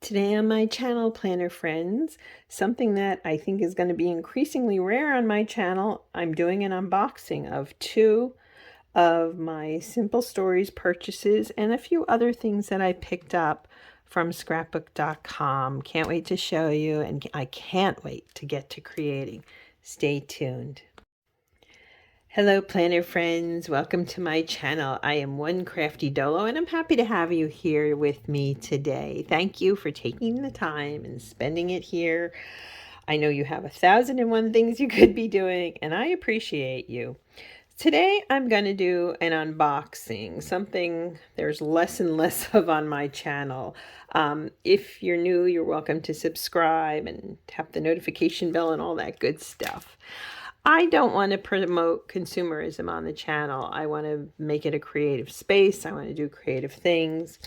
Today on my channel, Planner Friends, something that I think is going to be increasingly rare on my channel, I'm doing an unboxing of two of my Simple Stories purchases and a few other things that I picked up from scrapbook.com. Can't wait to show you, and I can't wait to get to creating. Stay tuned. Hello planner friends, welcome to my channel. I am one Crafty Dolo and I'm happy to have you here with me today. Thank you for taking the time and spending it here. I know you have 1,001 things you could be doing and I appreciate you. Today I'm going to do an unboxing, something there's less and less of on my channel. If you're new, you're welcome to subscribe and tap the notification bell and all that good stuff. I don't want to promote consumerism on the channel. I want to make it a creative space. I want to do creative things.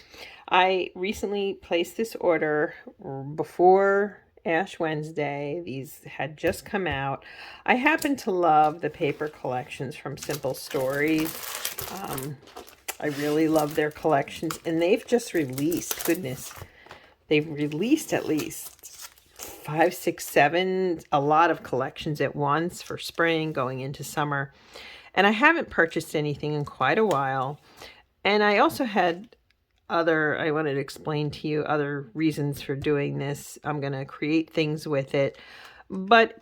I recently placed this order before Ash Wednesday. These had just come out. I happen to love the paper collections from Simple Stories. I really love their collections, and they've just released, goodness, they've released at least 5, 6, 7, a lot of collections at once for spring going into summer. And I haven't purchased anything in quite a while. And I also had I wanted to explain to you other reasons for doing this. I'm going to create things with it. But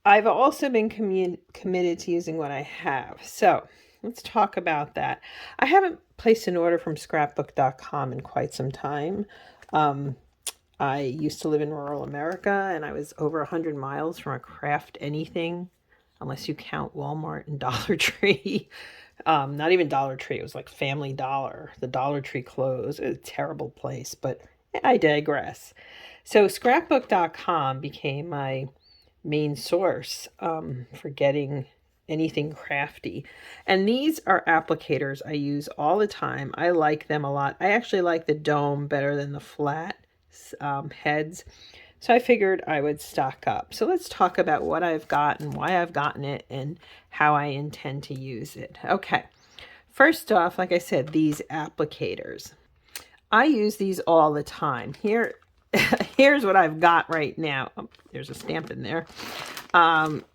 I've also been committed to using what I have. So let's talk about that. I haven't placed an order from scrapbook.com in quite some time. I used to live in rural America, and I was over 100 miles from a craft anything, unless you count Walmart and Dollar Tree. Not even Dollar Tree. It was like Family Dollar. The Dollar Tree closed. It was a terrible place, but I digress. So scrapbook.com became my main source for getting anything crafty. And these are applicators I use all the time. I like them a lot. I actually like the dome better than the flat heads. So I figured I would stock up. So let's talk about what I've got and why I've gotten it and how I intend to use it. Okay. First off, like I said, these applicators. I use these all the time. Here's what I've got right now. Oh, there's a stamp in there.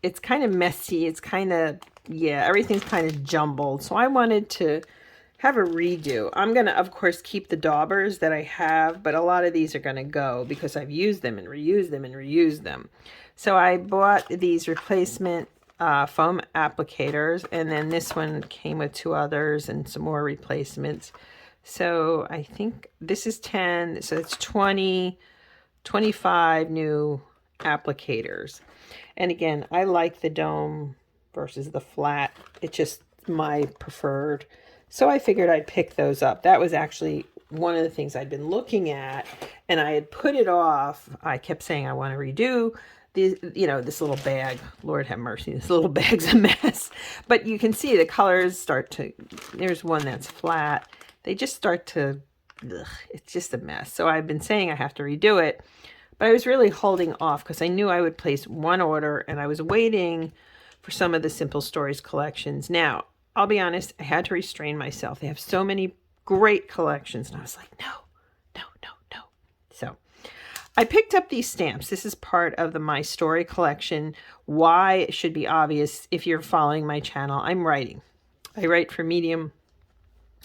It's kind of messy. It's kind of, everything's kind of jumbled. So I wanted to have a redo. I'm going to, of course, keep the daubers that I have, but a lot of these are going to go because I've used them and reused them and reused them. So I bought these replacement foam applicators, and then this one came with 2 others and some more replacements. So I think this is 10, so it's 20, 25 new applicators. And again, I like the dome versus the flat. It's just my preferred. So I figured I'd pick those up. That was actually one of the things I'd been looking at, and I had put it off. I kept saying I want to redo this little bag. Lord have mercy, this little bag's a mess. But you can see the colors start to, there's one that's flat. They just start to, it's just a mess. So I've been saying I have to redo it, but I was really holding off because I knew I would place one order, and I was waiting for some of the Simple Stories collections. Now, I'll be honest, I had to restrain myself. They have so many great collections, and I was like, no. So I picked up these stamps. This is part of the My Story collection. Why? It should be obvious if you're following my channel. I'm writing. I write for Medium.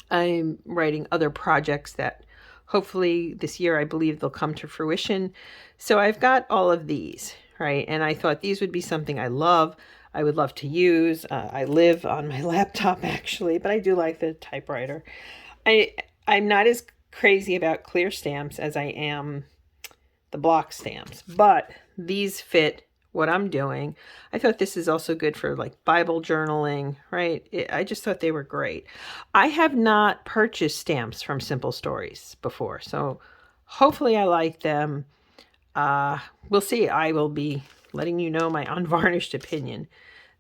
I'm writing other projects that hopefully this year I believe they'll come to fruition. So I've got all of these, right? And I thought these would be something I would love to use. I live on my laptop actually, but I do like the typewriter. I'm not as crazy about clear stamps as I am the block stamps, but these fit what I'm doing. I thought this is also good for like Bible journaling, right? I just thought they were great. I have not purchased stamps from Simple Stories before, so hopefully I like them. We'll see. I will be letting you know my unvarnished opinion.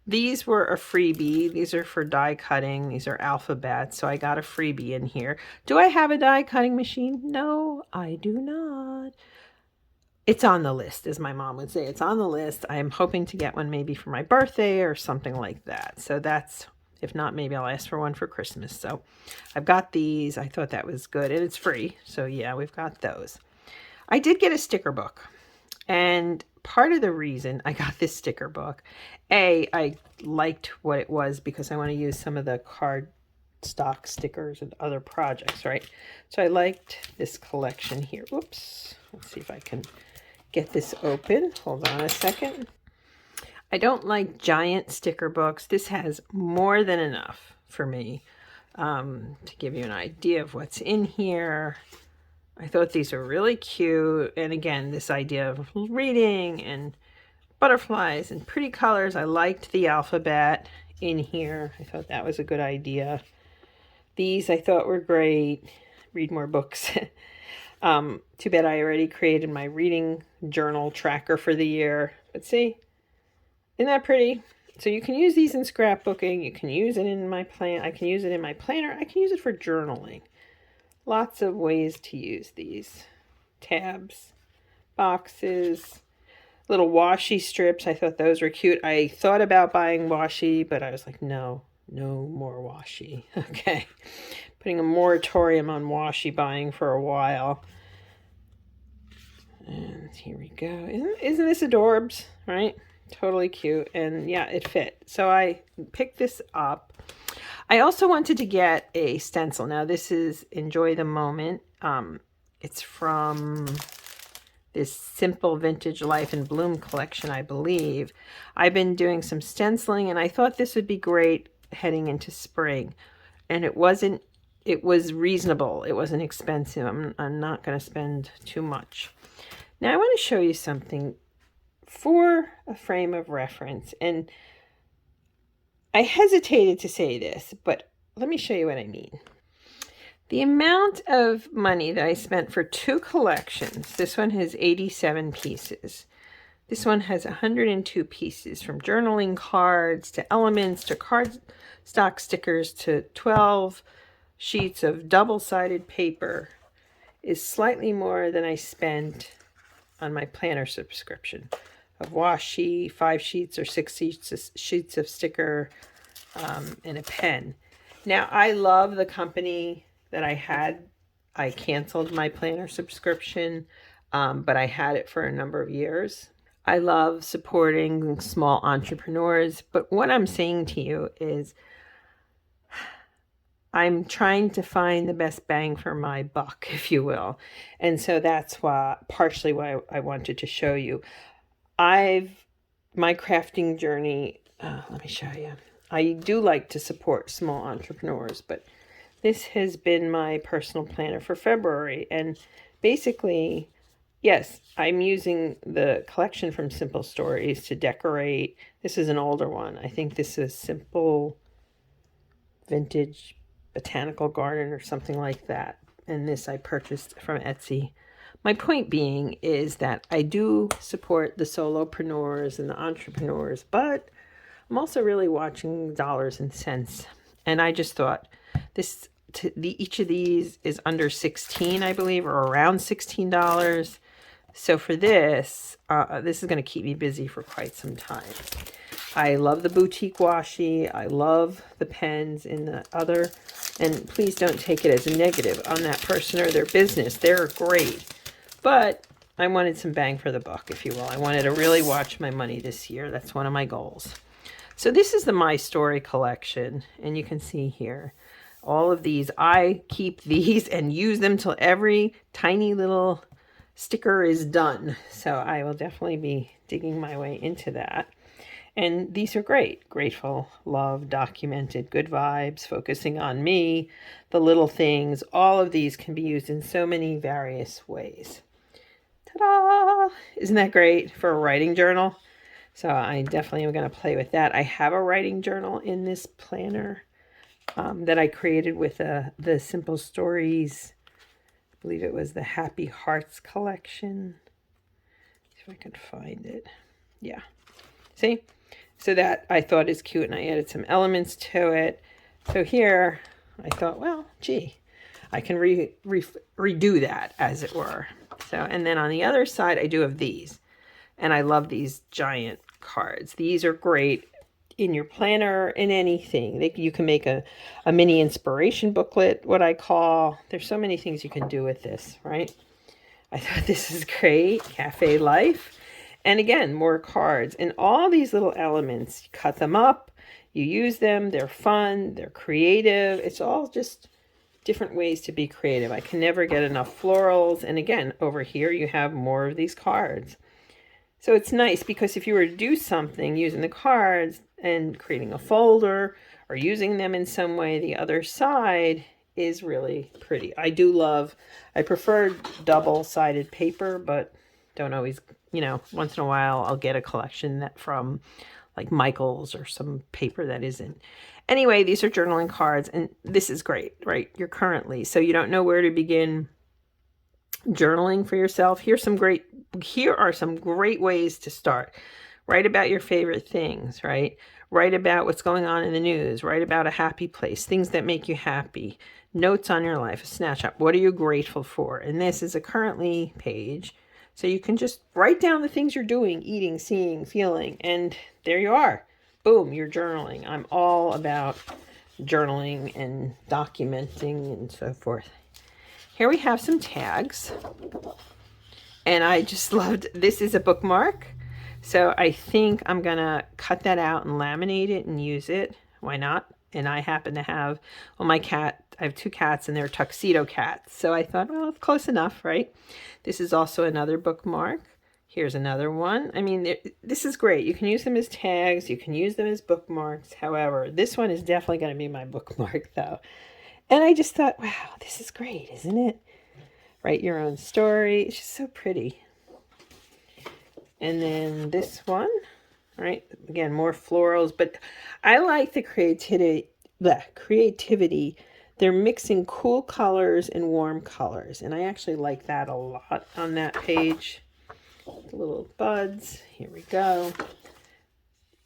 These were a freebie. These are for die cutting. These are alphabets, so I got a freebie in here. Do I have a die cutting machine? No, I do not. It's on the list, as my mom would say. It's on the list. I'm hoping to get one maybe for my birthday or something like that. So that's, if not, maybe I'll ask for one for Christmas. So I've got these. I thought that was good, and it's free. So yeah, we've got those. I did get a sticker book, and part of the reason I got this sticker book, I liked what it was because I want to use some of the card stock stickers and other projects, right? So I liked this collection here. Whoops. Let's see if I can get this open. Hold on a second. I don't like giant sticker books. This has more than enough for me. To give you an idea of what's in here, I thought these were really cute. And again, this idea of reading and butterflies and pretty colors. I liked the alphabet in here. I thought that was a good idea. These I thought were great. Read more books. Too bad I already created my reading journal tracker for the year. But see, isn't that pretty? So you can use these in scrapbooking. You can use it in my plan. I can use it in my planner. I can use it for journaling. Lots of ways to use these. Tabs, boxes, little washi strips. I thought those were cute. I thought about buying washi, but I was like, no more washi. Okay. Putting a moratorium on washi buying for a while. And here we go. Isn't this adorbs, right? Totally cute. And yeah, it fit. So I picked this up. I also wanted to get a stencil. Now this is Enjoy the Moment. It's from this Simple Vintage Life in Bloom collection, I believe. I've been doing some stenciling, and I thought this would be great heading into spring. And it was reasonable. It wasn't expensive. I'm not going to spend too much. Now I want to show you something for a frame of reference. And I hesitated to say this, but let me show you what I mean. The amount of money that I spent for two collections, this one has 87 pieces. This one has 102 pieces, from journaling cards to elements to card stock stickers to 12 sheets of double-sided paper, is slightly more than I spent on my planner subscription of washi, 5 sheets or 6 sheets of sticker, and a pen. Now, I love the company that I had. I canceled my planner subscription, but I had it for a number of years. I love supporting small entrepreneurs, but what I'm saying to you is I'm trying to find the best bang for my buck, if you will. And so that's partially why I wanted to show you. My crafting journey, let me show you. I do like to support small entrepreneurs, but this has been my personal planner for February. And basically, yes, I'm using the collection from Simple Stories to decorate. This is an older one. I think this is Simple Vintage Botanical Garden or something like that. And this I purchased from Etsy. My point being is that I do support the solopreneurs and the entrepreneurs, but I'm also really watching dollars and cents. And I just thought each of these is under 16, I believe, or around $16. So for this is going to keep me busy for quite some time. I love the boutique washi. I love the pens in the other. And please don't take it as a negative on that person or their business. They're great. But I wanted some bang for the buck, if you will. I wanted to really watch my money this year. That's one of my goals. So this is the My Story collection. And you can see here all of these. I keep these and use them till every tiny little sticker is done. So I will definitely be digging my way into that. And these are great. Grateful, love, documented, good vibes, focusing on me, the little things. All of these can be used in so many various ways. Ta-da! Isn't that great for a writing journal? So I definitely am going to play with that. I have a writing journal in this planner that I created with the Simple Stories. I believe it was the Happy Hearts collection. See if I can find it. Yeah. See? So that I thought is cute, and I added some elements to it. So here I thought, well, gee, I can redo that, as it were. So, and then on the other side, I do have these. And I love these giant cards. These are great in your planner, in anything. You can make a mini inspiration booklet, what I call. There's so many things you can do with this, right? I thought this is great. Cafe Life. And again, more cards. And all these little elements, you cut them up, you use them, they're fun, they're creative. It's all just different ways to be creative. I can never get enough florals. And again, over here you have more of these cards. So it's nice because if you were to do something using the cards and creating a folder or using them in some way, the other side is really pretty. I prefer double-sided paper, but don't always, once in a while I'll get a collection that from like Michael's or some paper that isn't. Anyway, these are journaling cards, and this is great, right? You're currently, so you don't know where to begin journaling for yourself. Here are some great ways to start. Write about your favorite things, right? Write about what's going on in the news. Write about a happy place, things that make you happy. Notes on your life, a snapshot. What are you grateful for? And this is a currently page. So you can just write down the things you're doing, eating, seeing, feeling, and there you are. Boom, you're journaling. I'm all about journaling and documenting and so forth. Here we have some tags. And I just loved, this is a bookmark. So I think I'm going to cut that out and laminate it and use it. Why not? And I happen to have, well, I have 2 cats and they're tuxedo cats. So I thought, well, it's close enough, right? This is also another bookmark. Here's another one. I mean, this is great. You can use them as tags. You can use them as bookmarks. However, this one is definitely going to be my bookmark though. And I just thought, wow, this is great, isn't it? Write your own story. It's just so pretty. And then this one, right? Again, more florals, but I like the creativity. They're mixing cool colors and warm colors. And I actually like that a lot on that page. The little buds. Here we go.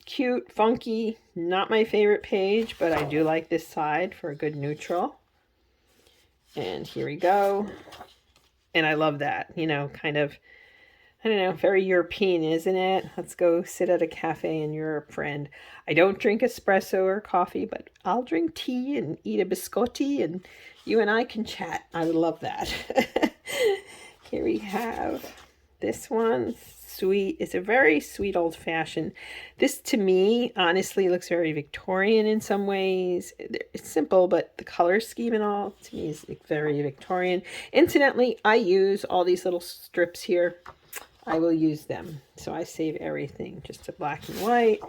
Cute, funky. Not my favorite page, but I do like this side for a good neutral. And here we go. And I love that, kind of, I don't know, very European, isn't it? Let's go sit at a cafe in Europe, friend. I don't drink espresso or coffee, but I'll drink tea and eat a biscotti, and you and I can chat. I would love that. Here we have this one. Sweet. It's a very sweet old-fashioned. This, to me, honestly, looks very Victorian in some ways. It's simple, but the color scheme and all, to me, is very Victorian. Incidentally, I use all these little strips here. I will use them. So I save everything just to black and white.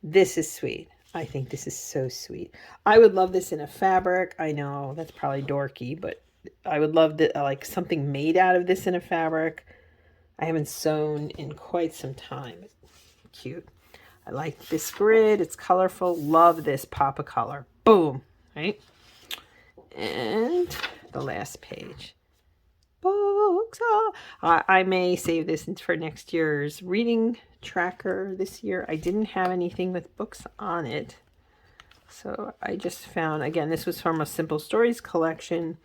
This is sweet. I think this is so sweet. I would love this in a fabric. I know that's probably dorky, but I would love like something made out of this in a fabric. I haven't sewn in quite some time. It's cute. I like this grid. It's colorful. Love this pop of color. Boom. Right? And the last page. Books. Oh, I may save this for next year's reading tracker this year. I didn't have anything with books on it. So I just found, again, this was from a Simple Stories collection,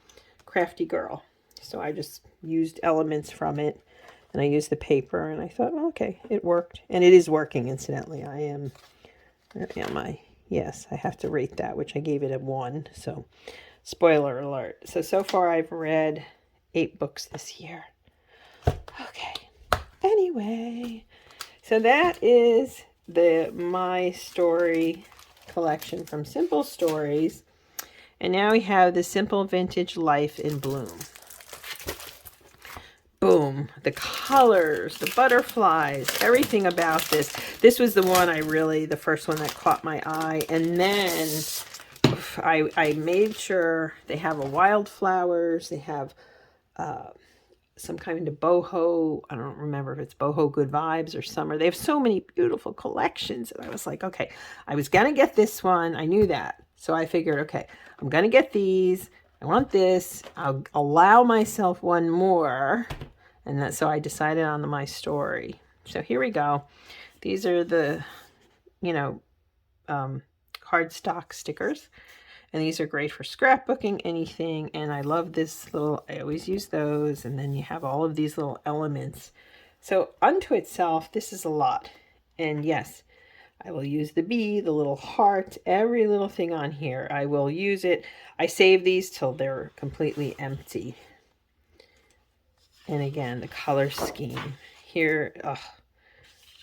Crafty Girl. So I just used elements from it. And I used the paper, and I thought, well, okay, it worked. And it is working, incidentally. Where am I? Yes, I have to rate that, which I gave it a 1. So, spoiler alert. So far I've read 8 books this year. Okay. Anyway, so that is My Story collection from Simple Stories. And now we have the Simple Vintage Life in Bloom. Boom, the colors, the butterflies, everything about this. This was the one the first one that caught my eye. And then I made sure they have a wildflowers. They have some kind of boho. I don't remember if it's boho good vibes or summer. They have so many beautiful collections. And I was like, okay, I was going to get this one. I knew that. So I figured, okay, I'm going to get these. I want this. I'll allow myself one more. And so I decided on My Story. So here we go. These are the, cardstock stickers. And these are great for scrapbooking, anything. And I love this I always use those. And then you have all of these little elements. So unto itself, this is a lot. And yes, I will use the bee, the little heart, every little thing on here. I will use it. I save these till they're completely empty. And again, the color scheme here, oh,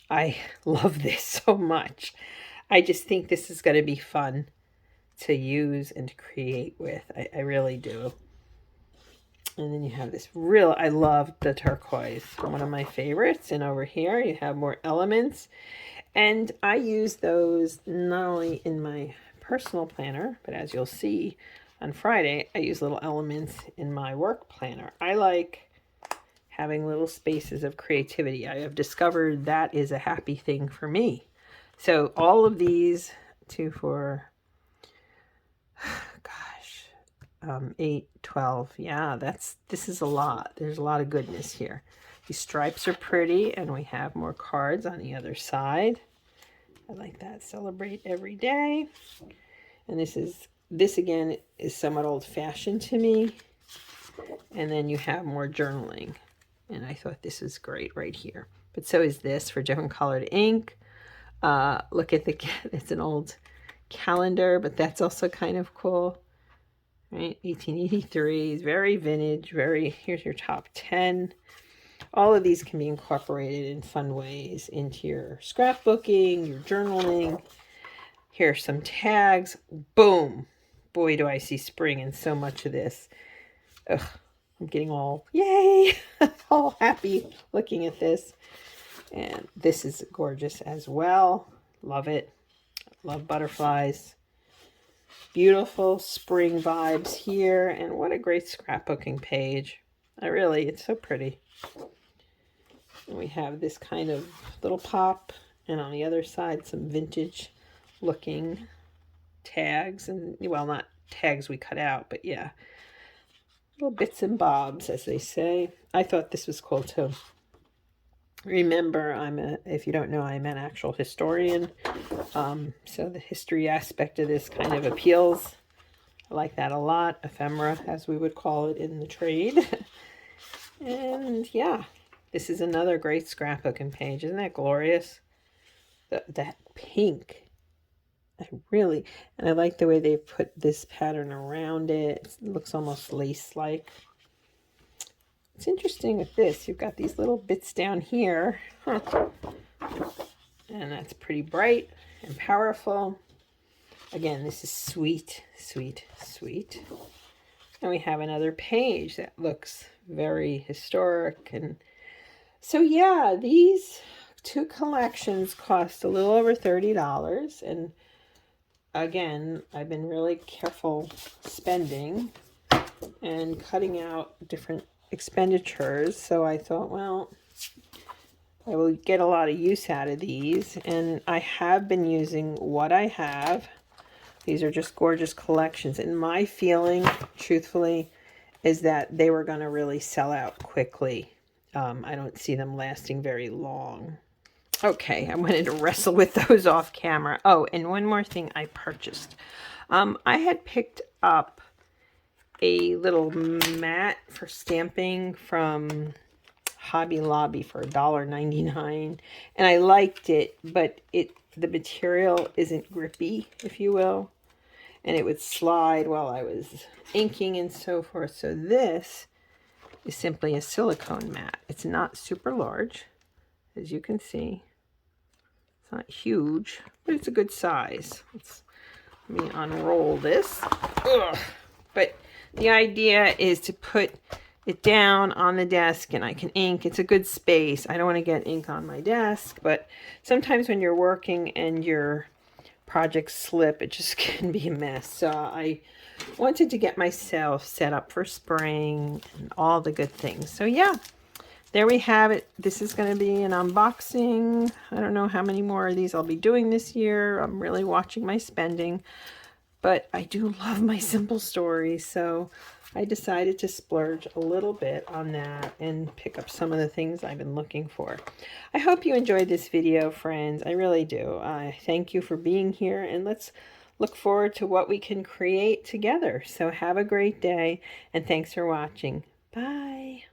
I love this so much. I just think this is going to be fun to use and to create with. I really do. And then you have this real, I love the turquoise, one of my favorites. And over here you have more elements. And I use those not only in my personal planner, but as you'll see on Friday, I use little elements in my work planner. I like having little spaces of creativity. I have discovered that is a happy thing for me. So all of these, 2, 4, gosh, 8, 12. Yeah, this is a lot. There's a lot of goodness here. These stripes are pretty, and we have more cards on the other side. I like that. Celebrate every day. And this again is somewhat old-fashioned to me. And then you have more journaling. And I thought this was great right here. But so is this for different colored ink. Look at it's an old calendar, but that's also kind of cool. Right, 1883 is very vintage, here's your top 10. All of these can be incorporated in fun ways into your scrapbooking, your journaling. Here are some tags. Boom. Boy, do I see spring in so much of this. Ugh, I'm getting all, yay, all happy looking at this. And this is gorgeous as well. Love it. Love butterflies. Beautiful spring vibes here. And what a great scrapbooking page. It's so pretty. And we have this kind of little pop. And on the other side, some vintage looking tags. And, well, not tags we cut out, but yeah. Little bits and bobs, as they say. I thought this was cool, too. Remember, if you don't know, I'm an actual historian. So the history aspect of this kind of appeals. I like that a lot. Ephemera, as we would call it in the trade. And yeah, this is another great scrapbooking page. Isn't that glorious? That pink. And I like the way they put this pattern around it. It looks almost lace-like. It's interesting with this. You've got these little bits down here. Huh. And that's pretty bright and powerful. Again, this is sweet, sweet, sweet. And we have another page that looks very historic. And so, yeah, these 2 collections cost a little over $30. And again, I've been really careful spending and cutting out different expenditures. So I thought, well, I will get a lot of use out of these. And I have been using what I have. These are just gorgeous collections. And my feeling, truthfully, is that they were going to really sell out quickly. I don't see them lasting very long. Okay, I wanted to wrestle with those off camera. Oh, and one more thing I purchased. I had picked up a little mat for stamping from Hobby Lobby for $1.99, and I liked it, but the material isn't grippy, if you will, and it would slide while I was inking and so forth. So this is simply a silicone mat. It's not super large, as you can see. It's not huge, but it's a good size. Let me unroll this. Ugh. But the idea is to put it down on the desk and I can ink. It's a good space. I don't want to get ink on my desk, but sometimes when you're working and your projects slip, it just can be a mess. So I wanted to get myself set up for spring and all the good things. So yeah, there we have it. This is going to be an unboxing. I don't know how many more of these I'll be doing this year. I'm really watching my spending, but I do love my simple stories. So I decided to splurge a little bit on that and pick up some of the things I've been looking for. I hope you enjoyed this video, friends. I really do. I thank you for being here, and let's look forward to what we can create together. So have a great day, and thanks for watching. Bye.